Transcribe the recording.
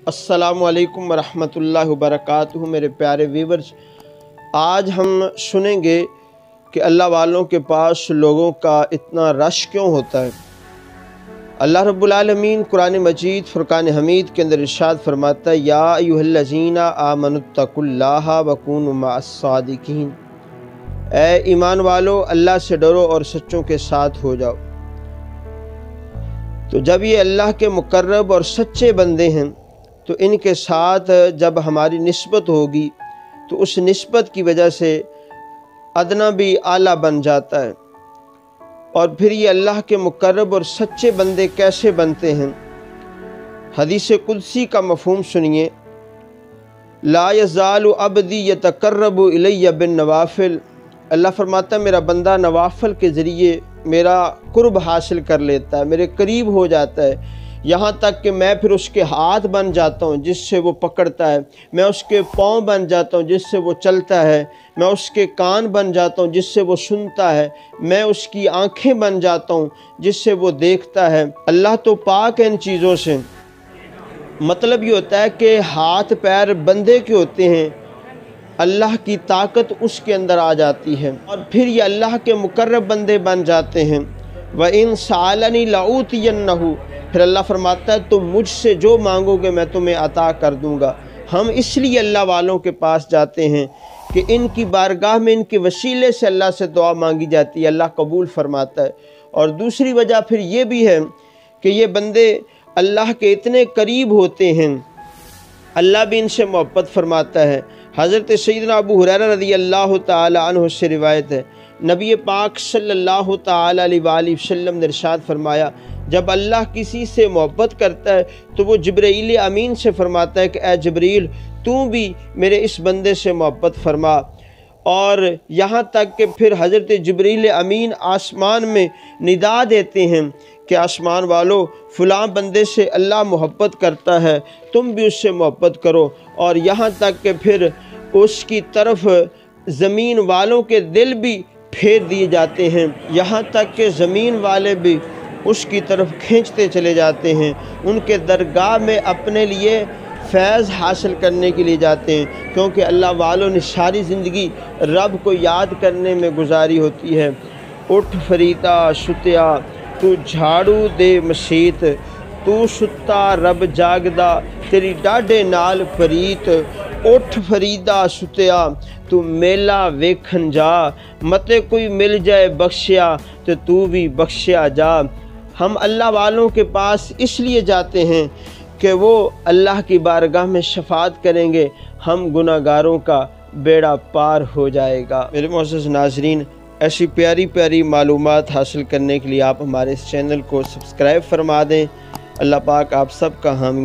अस्सलामुअलैकुम वरहमतुल्लाहि वबरकातुहू। मेरे प्यारे व्यूवर्स, आज हम सुनेंगे कि अल्लाह वालों के पास लोगों का इतना रश क्यों होता है। अल्लाह रब्बुल आलमीन कुरान मजीद फुरकान हमीद के अंदर इरशाद फरमाता है, या अय्युहल्लज़ीना आमनुत्तकुल्लाहा वकूनु मअस्सादिकीन। ऐ ईमान वालो, अल्लाह से डरो और सच्चों के साथ हो जाओ। तो जब ये अल्लाह के मुकर्रब और सच्चे बंदे हैं तो इनके साथ जब हमारी निस्बत होगी तो उस निस्बत की वजह से अदना भी आला बन जाता है। और फिर ये अल्लाह के मुकर्रब और सच्चे बंदे कैसे बनते हैं। हदीस कुदसी का मफ़हूम सुनिए, ला यज़ालु अब्दी यतक़र्रबु इलैया बिन नवाफिल। अल्लाह फरमाता है, मेरा बंदा नवाफिल के ज़रिए मेरा कुर्ब हासिल कर लेता है, मेरे करीब हो जाता है, यहाँ तक कि मैं फिर उसके हाथ बन जाता हूँ जिससे वो पकड़ता है, मैं उसके पाँव बन जाता हूँ जिससे वो चलता है, मैं उसके कान बन जाता हूँ जिससे वो सुनता है, मैं उसकी आँखें बन जाता हूँ जिससे वो देखता है। अल्लाह तो पाक है इन चीज़ों से। मतलब ये होता है कि हाथ पैर बंदे के होते हैं, अल्लाह की ताकत उसके अंदर आ जाती है और फिर ये अल्लाह के मुकर्रब बंदे बन जाते हैं। व इन सालनी लऊतियन्नहु, फिर अल्लाह फरमाता है तुम मुझसे जो मांगोगे मैं तुम्हें अता कर दूंगा। हम इसलिए अल्लाह वालों के पास जाते हैं कि इनकी बारगाह में इनके वसीले से अल्लाह से दुआ मांगी जाती है, अल्लाह कबूल फरमाता है। और दूसरी वजह फिर ये भी है कि ये बंदे अल्लाह के इतने करीब होते हैं, अल्लाह भी इनसे मोहब्बत फरमाता है। हज़रत सैयदना अबू हुरैरा रज़ी अल्लाह ताला अन्हु से रिवायत है, नबी पाक सल्लल्लाहु ताला अलैहि वसल्लम ने इरशाद फरमाया, जब अल्लाह किसी से मोहब्बत करता है तो वो जिब्रील अमीन से फरमाता है कि ए जिब्रील, तू भी मेरे इस बंदे से मोहब्बत फरमा। और यहाँ तक कि फिर हज़रत जिब्रील अमीन आसमान में निदा देते हैं कि आसमान वालों, फ़लाँ बंदे से अल्लाह मोहब्बत करता है, तुम भी उससे मोहब्बत करो। और यहाँ तक कि फिर उसकी तरफ ज़मीन वालों के दिल भी फेर दिए जाते हैं, यहाँ तक कि ज़मीन वाले भी उसकी तरफ खींचते चले जाते हैं, उनके दरगाह में अपने लिए फैज़ हासिल करने के लिए जाते हैं, क्योंकि अल्लाह वालों ने सारी ज़िंदगी रब को याद करने में गुजारी होती है। उठ फरीदा सुतिया तू झाड़ू दे मसीत, तू सुता रब जागदा तेरी डाढ़े नाल फरीत। उठ फरीदा सुतिया तू मेला वेखन जा, मते कोई मिल जाए बख्शिया तो तू भी बख्शिया जा। हम अल्लाह वालों के पास इसलिए जाते हैं कि वो अल्लाह की बारगाह में शफात करेंगे, हम गुनाहगारों का बेड़ा पार हो जाएगा। मेरे मोअज़्ज़ज़ नाज़रीन, ऐसी प्यारी प्यारी मालूमात हासिल करने के लिए आप हमारे इस चैनल को सब्सक्राइब फरमा दें। अल्लाह पाक आप सब का हामी